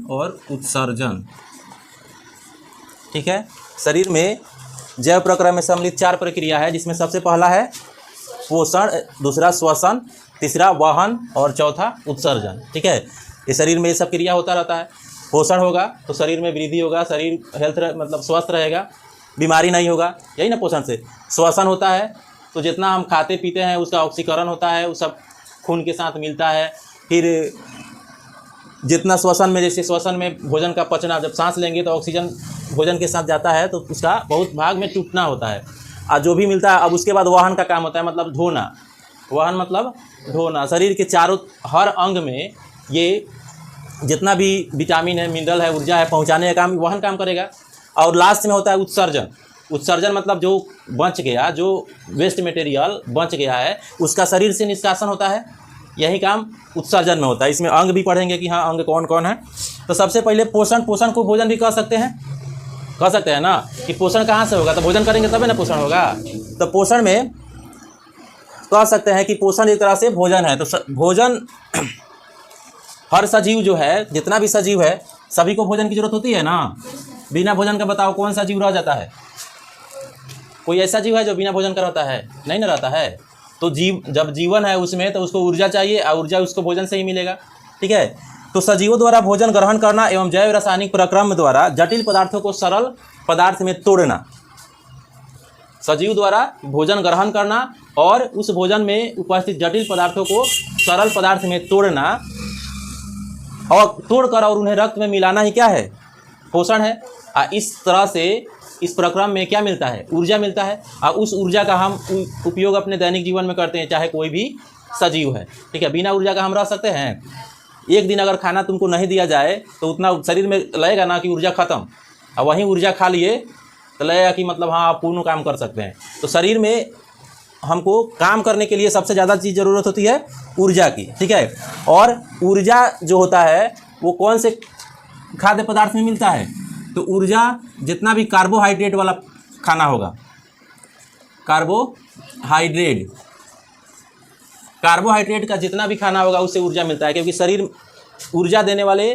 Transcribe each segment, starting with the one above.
और उत्सर्जन। ठीक है, शरीर में जैव प्रक्रिया में सम्मिलित 4 प्रक्रिया है, जिसमें सबसे पहला है पोषण, दूसरा श्वसन, तीसरा वहन और चौथा उत्सर्जन। ठीक है, ये शरीर में ये सब क्रिया होता रहता है। पोषण होगा तो शरीर में वृद्धि होगा, शरीर हेल्थ मतलब स्वस्थ रहेगा, बीमारी नहीं होगा, यही ना पोषण से। श्वसन होता है तो जितना हम खाते पीते हैं उसका ऑक्सीकरण होता है, वो सब खून के साथ मिलता है। फिर जितना श्वसन में, जैसे श्वसन में भोजन का पचना, जब सांस लेंगे तो ऑक्सीजन भोजन के साथ जाता है तो उसका बहुत भाग में टूटना होता है, और जो भी मिलता है। अब उसके बाद वहन का काम होता है, मतलब ढोना। वहन मतलब ढोना। शरीर के चारों हर अंग में ये जितना भी विटामिन है, मिनरल है, ऊर्जा है, पहुंचाने का काम वहन काम करेगा। और लास्ट में होता है उत्सर्जन। उत्सर्जन मतलब जो बच गया, जो वेस्ट मटेरियल बच गया है, उसका शरीर से निष्कासन होता है। यही काम उत्सर्जन में होता है। इसमें अंग भी पढ़ेंगे कि हाँ अंग कौन कौन है। तो सबसे पहले पोषण। पोषण को भोजन भी कह सकते हैं ना, कि पोषण कहाँ से होगा, तो भोजन करेंगे तभी ना पोषण होगा। तो पोषण में कह सकते हैं कि पोषण एक तरह से भोजन है। तो भोजन हर सजीव जो है, जितना भी सजीव है, सभी को भोजन की जरूरत होती है ना। बिना भोजन का बताओ कौन सा जीव रह जाता है? कोई ऐसा जीव है जो बिना भोजन का रहता है? नहीं ना रहता है। तो जीव, जब जीवन है उसमें, तो उसको ऊर्जा चाहिए, और ऊर्जा उसको भोजन से ही मिलेगा। ठीक है, तो सजीवों द्वारा भोजन ग्रहण करना एवं जैव रासायनिक प्रक्रम द्वारा जटिल पदार्थों को सरल पदार्थ में तोड़ना। सजीव द्वारा भोजन ग्रहण करना और उस भोजन में उपस्थित जटिल पदार्थों को सरल पदार्थ में तोड़ना, और तोड़कर और उन्हें रक्त में मिलाना ही क्या है? पोषण है। इस तरह से इस प्रक्रम में क्या मिलता है? ऊर्जा मिलता है, और उस ऊर्जा का हम उपयोग अपने दैनिक जीवन में करते हैं, चाहे कोई भी सजीव है। ठीक है, बिना ऊर्जा का हम रह सकते हैं? एक दिन अगर खाना तुमको नहीं दिया जाए तो उतना शरीर में लगेगा ना कि ऊर्जा खत्म, और वहीं ऊर्जा खा लिए तो लगेगा कि मतलब हाँ आप पूर्ण काम कर सकते हैं। तो शरीर में हमको काम करने के लिए सबसे ज़्यादा चीज़ ज़रूरत होती है ऊर्जा की। ठीक है, और ऊर्जा जो होता है वो कौन से खाद्य पदार्थ में मिलता है? तो ऊर्जा जितना भी कार्बोहाइड्रेट वाला खाना होगा, कार्बोहाइड्रेट का जितना भी खाना होगा उससे ऊर्जा मिलता है, क्योंकि शरीर ऊर्जा देने वाले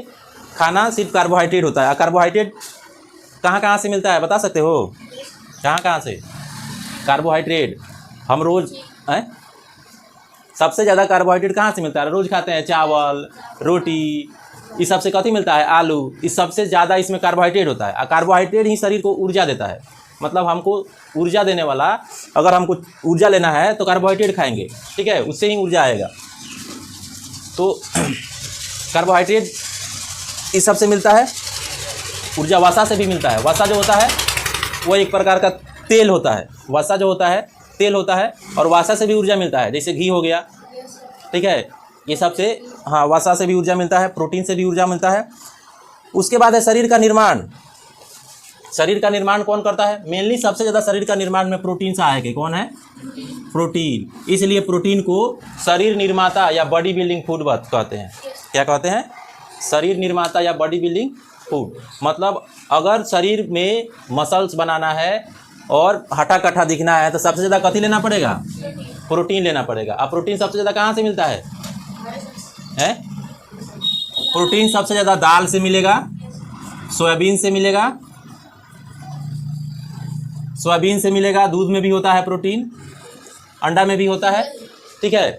खाना सिर्फ कार्बोहाइड्रेट होता है। कार्बोहाइड्रेट कहाँ से मिलता है बता सकते हो? कहाँ से कार्बोहाइड्रेट हम रोज़ सबसे ज़्यादा कार्बोहाइड्रेट कहाँ से मिलता है? रोज़ खाते हैं चावल, रोटी, इस सबसे कथी मिलता है? आलू। इस सबसे ज़्यादा इसमें कार्बोहाइड्रेट होता है, और कार्बोहाइड्रेट ही शरीर को ऊर्जा देता है। मतलब हमको ऊर्जा देने वाला, अगर हमको ऊर्जा लेना है तो कार्बोहाइड्रेट खाएंगे। ठीक है, उससे ही ऊर्जा आएगा। तो कार्बोहाइड्रेट इस सबसे मिलता है। ऊर्जा वसा से भी मिलता है। वसा जो होता है वो एक प्रकार का तेल होता है। वसा जो होता है तेल होता है, और वसा से भी ऊर्जा मिलता है, जैसे घी हो गया। ठीक है, ये सब से हाँ वसा से भी ऊर्जा मिलता है, प्रोटीन से भी ऊर्जा मिलता है। उसके बाद है शरीर का निर्माण। शरीर का निर्माण कौन करता है? मेनली सबसे ज़्यादा शरीर का निर्माण में प्रोटीन सहायक है। कौन है? प्रोटीन। इसलिए प्रोटीन को शरीर निर्माता या बॉडी बिल्डिंग फूड कहते हैं। क्या कहते हैं? शरीर निर्माता या बॉडी बिल्डिंग फूड। मतलब अगर शरीर में मसल्स बनाना है और हटा कट्ठा दिखना है तो सबसे ज़्यादा कथी लेना पड़ेगा? प्रोटीन लेना पड़ेगा। अब प्रोटीन सबसे ज़्यादा कहाँ से मिलता है? प्रोटीन सबसे ज़्यादा दाल से मिलेगा, सोयाबीन से मिलेगा, दूध में भी होता है प्रोटीन, अंडा में भी होता है। ठीक है,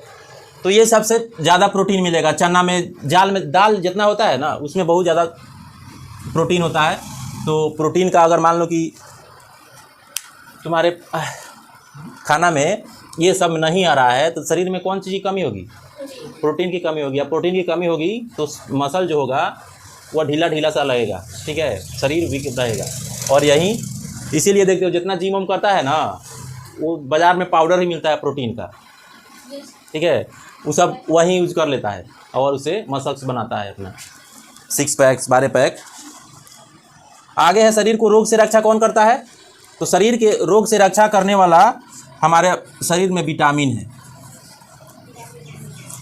तो ये सबसे ज़्यादा प्रोटीन मिलेगा। चना में, जाल में, दाल जितना होता है ना उसमें बहुत ज़्यादा प्रोटीन होता है। तो प्रोटीन का अगर मान लो कि तुम्हारे खाना में ये सब नहीं आ रहा है तो शरीर में कौन चीज़ की कमी होगी? प्रोटीन की कमी होगी। अब प्रोटीन की कमी होगी तो मसल जो होगा वह ढीला ढीला सा लगेगा। ठीक है, शरीर वीक रहेगा। और यही इसीलिए देखते हो जितना जिम वम करता है ना, वो बाज़ार में पाउडर ही मिलता है प्रोटीन का। ठीक है, वो सब वही यूज कर लेता है और उसे मसल्स बनाता है अपना, 6 पैक्स 12 पैक। आगे है शरीर को रोग से रक्षा कौन करता है? तो शरीर के रोग से रक्षा करने वाला हमारे शरीर में विटामिन है।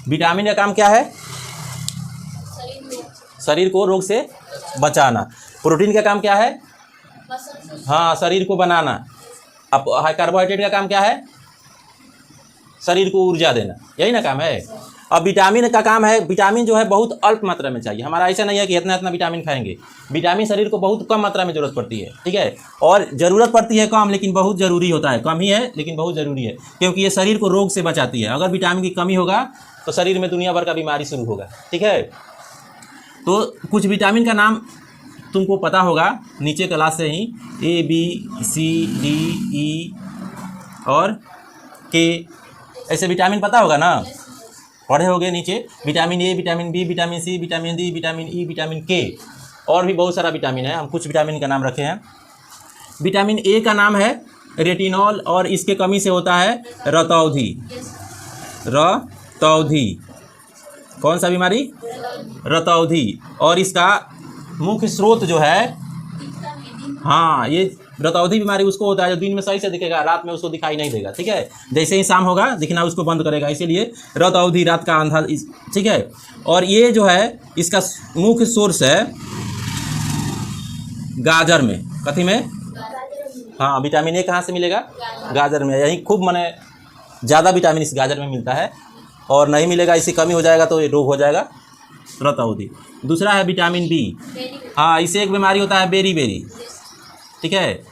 विटामिन का काम क्या है? शरीर को रोग से बचाना। प्रोटीन का काम क्या है? हाँ, शरीर को बनाना। अब कार्बोहाइड्रेट का काम क्या है? शरीर को ऊर्जा देना। यही ना काम है। अब विटामिन का काम है, विटामिन जो है बहुत अल्प मात्रा में चाहिए। हमारा ऐसा नहीं है कि इतना इतना विटामिन खाएंगे। विटामिन शरीर को बहुत कम मात्रा में ज़रूरत पड़ती है, ठीक है। और ज़रूरत पड़ती है कम, लेकिन बहुत ज़रूरी होता है। कम ही है लेकिन बहुत ज़रूरी है, क्योंकि ये शरीर को रोग से बचाती है। अगर विटामिन की कमी होगा तो शरीर में दुनिया भर का बीमारी शुरू होगा, ठीक है। तो कुछ विटामिन का नाम तुमको पता होगा नीचे क्लास से ही, A B C D E और K, ऐसे विटामिन पता होगा ना, पढ़े होंगे नीचे। Vitamin A, vitamin B, vitamin C, vitamin D, vitamin E, vitamin K, और भी बहुत सारा विटामिन है। हम कुछ विटामिन का नाम रखे हैं। विटामिन A का नाम है रेटिनॉल, और इसके कमी से होता है रतौंधी। रतौंधी कौन सा बीमारी? रतौंधी। और इसका मुख्य स्रोत जो है, हाँ, ये रतौंधी बीमारी उसको होता है जो दिन में सही से दिखेगा, रात में उसको दिखाई नहीं देगा, ठीक है। जैसे ही शाम होगा दिखना उसको बंद करेगा, इसीलिए रतौंधी, रात का अंधा, ठीक है। और ये जो है इसका मुख्य सोर्स है गाजर में। कथी में? हाँ, विटामिन ए कहाँ से मिलेगा? गाजर में। यही खूब माने ज़्यादा विटामिन इस गाजर में मिलता है, और नहीं मिलेगा, इसकी कमी हो जाएगा तो ये रोग हो जाएगा रतौंधी। दूसरा है विटामिन बी। हाँ, इससे एक बीमारी होता है बेरी, ठीक है।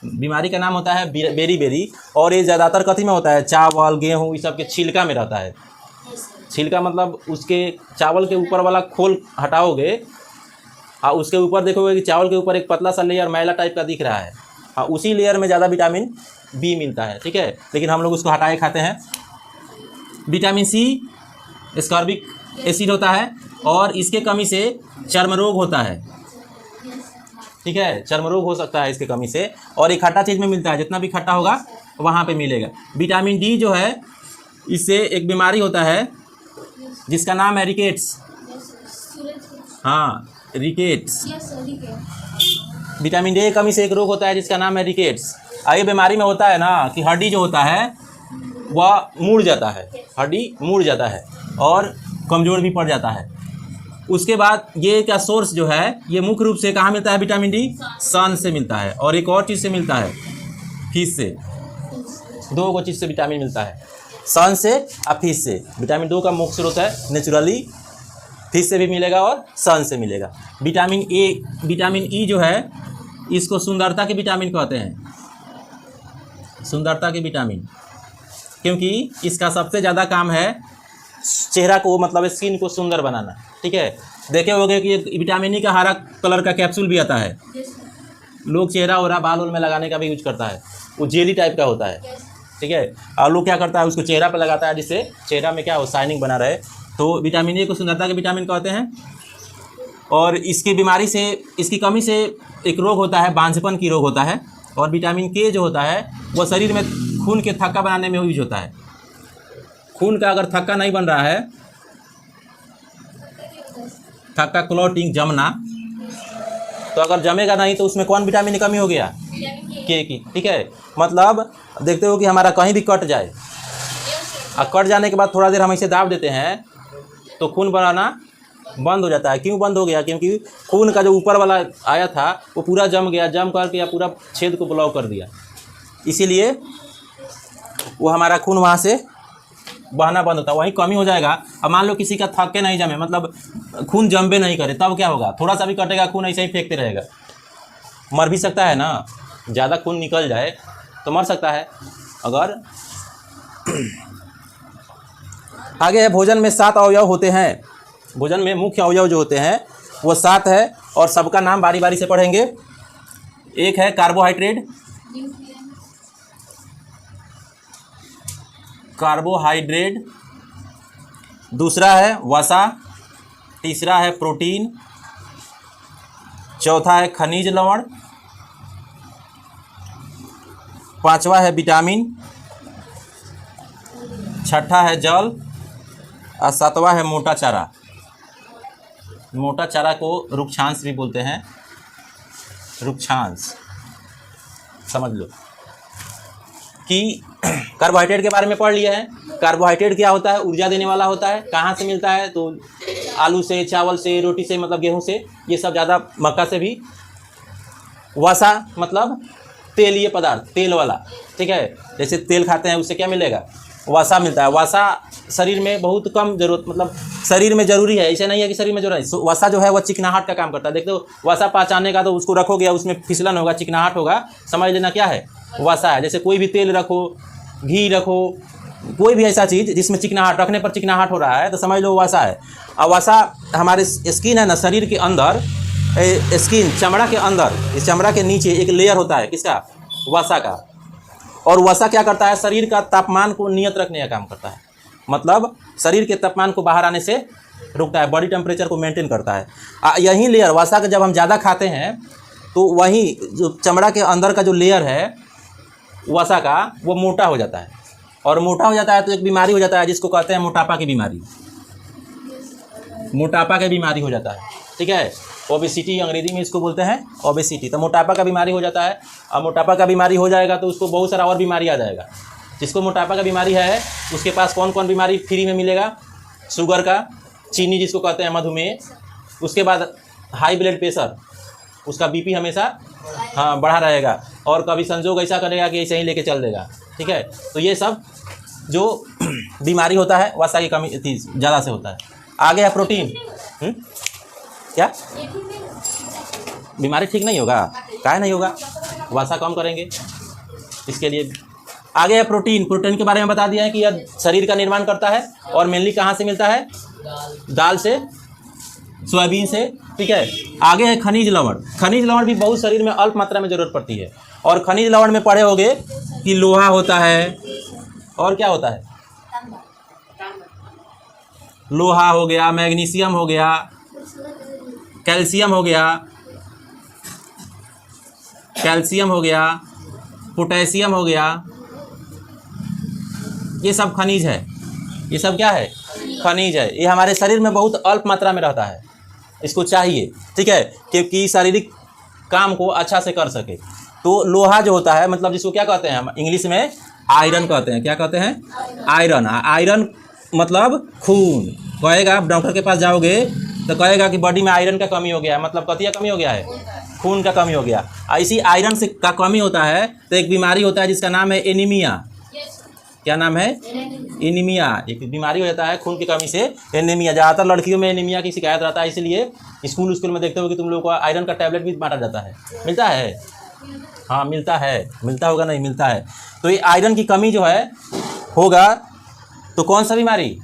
बीमारी का नाम होता है बेरी, और ये ज़्यादातर कथी में होता है? चावल, गेहूँ, इस सब के छिलका में रहता है। छिलका मतलब उसके चावल के ऊपर वाला खोल हटाओगे, हाँ, उसके ऊपर देखोगे कि चावल के ऊपर एक पतला सा लेयर मैला टाइप का दिख रहा है, हाँ, उसी लेयर में ज़्यादा विटामिन बी मिलता है, ठीक है। लेकिन हम लोग उसको हटाए खाते हैं। विटामिन सी एस्कॉर्बिक एसिड होता है, और इसके कमी से चर्म रोग होता है, ठीक है। चर्म रोग हो सकता है इसके कमी से, और एक खट्टा चीज़ में मिलता है, जितना भी खट्टा होगा वहाँ पे मिलेगा। विटामिन डी जो है, इससे एक बीमारी होता है जिसका नाम है रिकेट्स। हाँ, रिकेट्स। विटामिन डी की कमी से एक रोग होता है जिसका नाम है रिकेट्स। ये बीमारी में होता है ना कि हड्डी जो होता है वह मुड़ जाता है, हड्डी मुड़ जाता है और कमज़ोर भी पड़ जाता है। उसके बाद ये का सोर्स जो है, ये मुख्य रूप से कहाँ मिलता है? विटामिन डी सन से मिलता है, और एक और चीज़ से मिलता है, फिश से। दो को चीज़ से विटामिन मिलता है, सन से और फिश से। विटामिन डी का मुख्य स्रोत है नेचुरली, फिश से भी मिलेगा और सन से मिलेगा। विटामिन ई जो है, इसको सुंदरता के विटामिन कहते हैं, सुंदरता के विटामिन, क्योंकि इसका सबसे ज़्यादा काम है चेहरा को, मतलब स्किन को सुंदर बनाना, ठीक है। देखे होंगे कि विटामिन ई का हरा कलर का कैप्सूल भी आता है, लोग चेहरा और बाल में लगाने का भी यूज करता है। वो जेली टाइप का होता है, ठीक है। और लोग क्या करता है, उसको चेहरा पर लगाता है, जिससे चेहरा में क्या हो, शाइनिंग बना रहे। तो विटामिन ए को सुंदरता के विटामिन कहते हैं। और इसकी बीमारी से, इसकी कमी से एक रोग होता है, बांझपन की रोग होता है। और विटामिन के जो होता है वो शरीर में खून के थक्का बनाने में यूज होता है। खून का अगर थक्का नहीं बन रहा है, थक्का क्लॉटिंग, जमना, तो अगर जमेगा नहीं तो उसमें कौन विटामिन की कमी हो गया? के की, ठीक है। मतलब देखते हो कि हमारा कहीं भी कट जाए, और कट जाने के बाद थोड़ा देर हम इसे दाब देते हैं तो खून बनाना बंद हो जाता है। क्यों बंद हो गया? क्योंकि खून का जो ऊपर वाला आया था वो पूरा जम गया, जम करके या पूरा छेद को ब्लॉक कर दिया, इसीलिए वो हमारा खून वहाँ से बहना बंद होता है, वहीं कमी हो जाएगा। अब मान लो किसी का थक्के नहीं जमे, मतलब खून जमबे नहीं करे, तब क्या होगा? थोड़ा सा भी कटेगा खून ऐसे ही फेंकते रहेगा, मर भी सकता है ना। ज़्यादा खून निकल जाए तो मर सकता है। अगर आगे है, भोजन में 7 अवयव होते हैं। भोजन में मुख्य अवयव जो होते हैं वो 7 है, और सबका नाम बारी बारी से पढ़ेंगे। एक है कार्बोहाइड्रेट, कार्बोहाइड्रेट। दूसरा है वसा। तीसरा है प्रोटीन। चौथा है खनिज लवण। पांचवा है विटामिन। छठा है जल, और सातवां है मोटा चारा। मोटा चारा को रुक्षांश भी बोलते हैं, रुक्षांश, समझ लो। कि कार्बोहाइड्रेट के बारे में पढ़ लिया है। कार्बोहाइड्रेट क्या होता है? ऊर्जा देने वाला होता है। कहाँ से मिलता है? तो आलू से, चावल से, रोटी से, मतलब गेहूं से, ये सब ज़्यादा, मक्का से भी। वसा मतलब तेलीय पदार्थ, तेल वाला, ठीक है। जैसे तेल खाते हैं उससे क्या मिलेगा? वसा मिलता है। वसा शरीर में बहुत कम जरूरत, मतलब शरीर में जरूरी है, ऐसे नहीं है कि शरीर में जरूरत है। वसा जो है वो चिकनाहट का काम करता है। देखते हो वसा पहचानने का, तो उसको रखोगे उसमें फिसलन होगा, चिकनाहट होगा, समझ लेना क्या है, वसा है। जैसे कोई भी तेल रखो, घी रखो, कोई भी ऐसा चीज़ जिसमें चिकनाहट, रखने पर चिकनाहट हो रहा है तो समझ लो वसा है। और वसा हमारे स्किन है ना, शरीर के अंदर, स्किन चमड़ा के अंदर, इस चमड़ा के नीचे एक लेयर होता है, किसका, वसा का। और वसा क्या करता है, शरीर का तापमान को नियत रखने का काम करता है। मतलब शरीर के तापमान को बाहर आने से रोकता है, बॉडी टेम्परेचर को मेंटेन करता है। यही लेयर वसा का जब हम ज़्यादा खाते हैं तो वही जो चमड़ा के अंदर का जो लेयर है वसा का, वो मोटा हो जाता है। और मोटा हो जाता है तो एक बीमारी हो जाता है जिसको कहते हैं मोटापा की बीमारी। मोटापा की बीमारी हो जाता है, ठीक है। ओबेसिटी अंग्रेजी में इसको बोलते हैं, ओबेसिटी। तो मोटापा का बीमारी हो जाता है। अब मोटापा का बीमारी हो जाएगा तो उसको बहुत सारा और बीमारी आ जाएगा। जिसको मोटापा का बीमारी है उसके पास कौन कौन बीमारी फ्री में मिलेगा, शुगर का, चीनी जिसको कहते हैं मधुमेह, उसके बाद हाई ब्लड प्रेशर, उसका बीपी हमेशा बढ़ा रहेगा, और कभी संजोग ऐसा करेगा कि ऐसे ही लेके चल देगा, ठीक है। तो ये सब जो बीमारी होता है वसा की कमी ज़्यादा से होता है। आगे है प्रोटीन। क्या बीमारी ठीक नहीं होगा, काहे नहीं होगा, वसा कम करेंगे इसके लिए। आगे है प्रोटीन। प्रोटीन के बारे में बता दिया है कि यह शरीर का निर्माण करता है, और मेनली कहाँ से मिलता है, दाल से, सोयाबीन से, ठीक है। आगे है खनिज लवण। खनिज लवण भी बहुत शरीर में अल्प मात्रा में जरूरत पड़ती है। और खनिज लवण में पढ़े होंगे कि लोहा होता है, और क्या होता है, लोहा हो गया, मैग्नीशियम हो गया, कैल्शियम हो गया, कैल्शियम हो गया, पोटेशियम हो गया, ये सब खनिज है। ये सब क्या है, खनिज है। ये हमारे शरीर में बहुत अल्प मात्रा में रहता है, इसको चाहिए, ठीक है, क्योंकि शारीरिक काम को अच्छा से कर सके। तो लोहा जो होता है, मतलब जिसको क्या कहते हैं हम इंग्लिश में आयरन कहते हैं। क्या कहते हैं, आयरन। आयरन मतलब खून। कहेगा, आप डॉक्टर के पास जाओगे तो कहेगा कि बॉडी में आयरन का कमी हो गया है, मतलब कतिया कमी हो गया है, खून का कमी हो गया। ऐसी आयरन से का कमी होता है तो एक बीमारी होता है जिसका नाम है एनीमिया। क्या नाम है, एनीमिया। एक बीमारी हो जाता है खून की कमी से, एनीमिया। ज़्यादातर लड़कियों में एनीमिया की शिकायत रहता है, इसलिए स्कूल में देखते हो कि तुम लोगों को आयरन का टैबलेट भी बांटा जाता है, मिलता है, हाँ मिलता है, मिलता होगा नहीं, मिलता है। तो ये आयरन की कमी जो है होगा तो कौन सा बीमारी,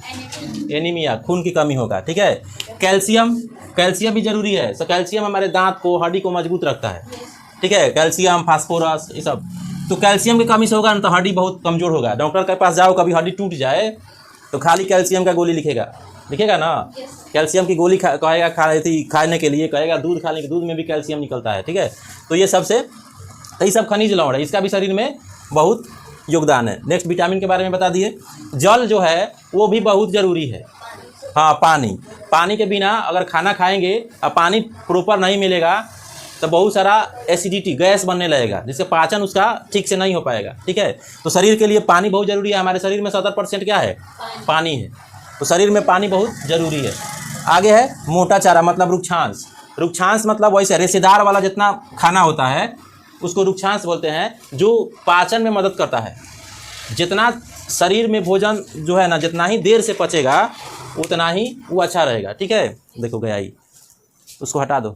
एनीमिया, खून की कमी होगा, ठीक है। कैल्शियम, कैल्शियम भी जरूरी है। तो कैल्शियम हमारे दांत को, हड्डी को मजबूत रखता है, ठीक है। कैल्शियम, फास्फोरस, ये सब। तो कैल्शियम की कमी से होगा ना तो हड्डी बहुत कमज़ोर होगा। डॉक्टर के पास जाओ, कभी हड्डी टूट जाए तो खाली कैल्शियम का गोली लिखेगा ना, कैल्शियम की गोली कहेगा खाने के लिए, कहेगा दूध खाने के, दूध में भी कैल्शियम निकलता है, ठीक है। तो ये सबसे, तो ये सब खनिज लवण है, इसका भी शरीर में बहुत योगदान है। नेक्स्ट विटामिन के बारे में बता दिए। जल जो है वो भी बहुत ज़रूरी है। हाँ, पानी। पानी के बिना अगर खाना खाएंगे और पानी प्रॉपर नहीं मिलेगा तो बहुत सारा एसिडिटी, गैस बनने लगेगा, जिससे पाचन उसका ठीक से नहीं हो पाएगा, ठीक है। तो शरीर के लिए पानी बहुत ज़रूरी है। हमारे शरीर में 70% क्या है, पानी है। तो शरीर में पानी बहुत ज़रूरी है। आगे है मोटा चारा, मतलब रुक्षांश। रुक्षांश मतलब वैसे रेशेदार वाला जितना खाना होता है उसको रुक्षांश बोलते हैं, जो पाचन में मदद करता है। जितना शरीर में भोजन जो है ना, जितना ही देर से पचेगा उतना ही वो अच्छा रहेगा, ठीक है। देखो गया ही, उसको हटा दो।